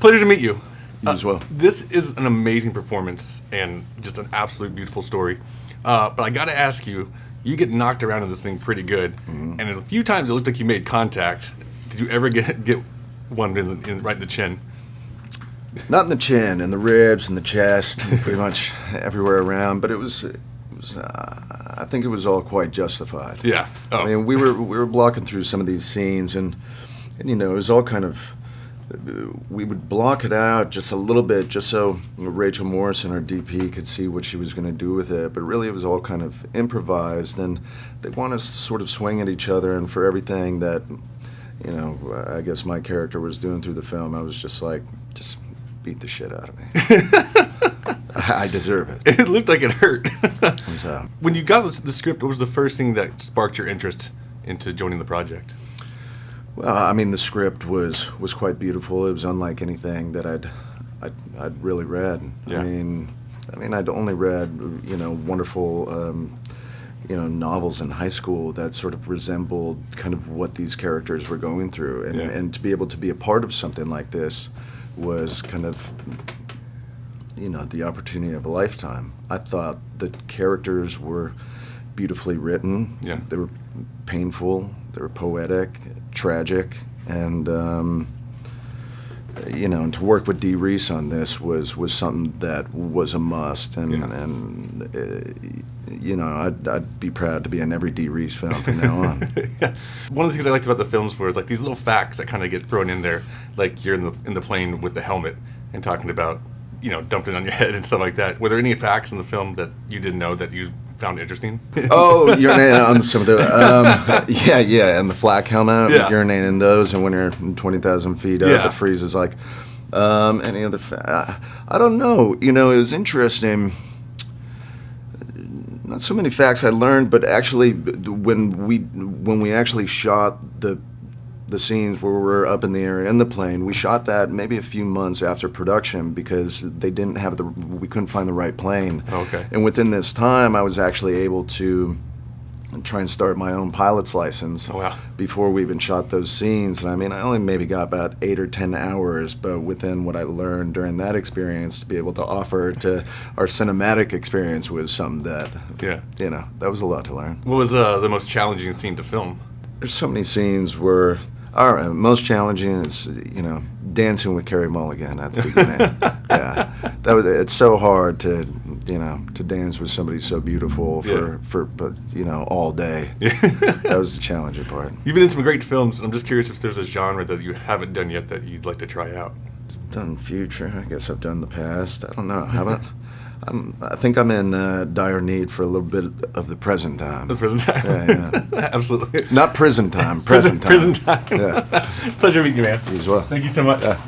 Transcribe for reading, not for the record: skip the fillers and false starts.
Pleasure to meet you. You as well. This is an amazing performance and just an absolute beautiful story. But I got to ask you, you get knocked around in this thing pretty good, and a few times it looked like you made contact. Did you ever get one right in the chin? Not in the chin, in the ribs, in the chest, pretty much everywhere around. But it was I think it was all quite justified. Yeah. Oh. I mean, we were blocking through some of these scenes, and you know, it was all kind of. We would block it out just a little bit, just so Rachel Morrison, our DP, could see what she was going to do with it. But really, it was all kind of improvised, and they want us to sort of swing at each other. And for everything that, you know, I guess my character was doing through the film, I was just like, just beat the shit out of me. I deserve it. It looked like it hurt. So, when you got the script, what was the first thing that sparked your interest into joining the project? well, I mean, the script was quite beautiful. It was unlike anything that I'd really read. Yeah. I mean, I'd only read, you know, wonderful, you know, novels in high school that sort of resembled kind of what these characters were going through, and Yeah. and to be able to be a part of something like this was kind of, you know, the opportunity of a lifetime. I thought the characters were beautifully written. Yeah. They were painful. They were poetic, tragic, and you know, and to work with Dee Reese on this was something that was a must. And you know, I'd be proud to be in every Dee Reese film from now on. Yeah. One of the things I liked about the films was like these little facts that kind of get thrown in there, like you're in the plane with the helmet and talking about, you know, dumping on your head and stuff like that. Were there any facts in the film that you didn't know that you found interesting? Oh, urinating on some of the, yeah, and the flak helmet, Yeah. urinating in those, and when you're 20,000 feet up, Yeah. it freezes like. Any other? I don't know. You know, it was interesting. Not so many facts I learned, but actually, when we actually shot the scenes where we were up in the air in the plane, we shot that maybe a few months after production because we couldn't find the right plane. Okay. And within this time, I was actually able to try and start my own pilot's license. Oh, wow. Before we even shot those scenes. And I mean, I only maybe got about 8 or 10 hours, but within what I learned during that experience, to be able to offer to our cinematic experience was something that, Yeah. you know, that was a lot to learn. What was the most challenging scene to film? There's so many scenes where, all right, most challenging is, you know, dancing with Carey Mulligan at the beginning. Yeah, it's so hard to, you know, to dance with somebody so beautiful but you know, all day. That was the challenging part. You've been in some great films. I'm just curious if there's a genre that you haven't done yet that you'd like to try out. Done future. I guess I've done the past. I don't know. Haven't. I think I'm in dire need for a little bit of the present time. The present time. Yeah. Absolutely. Not prison time. Present time. Prison time. Yeah. Pleasure meeting you, man. You as well. Thank you so much. Yeah.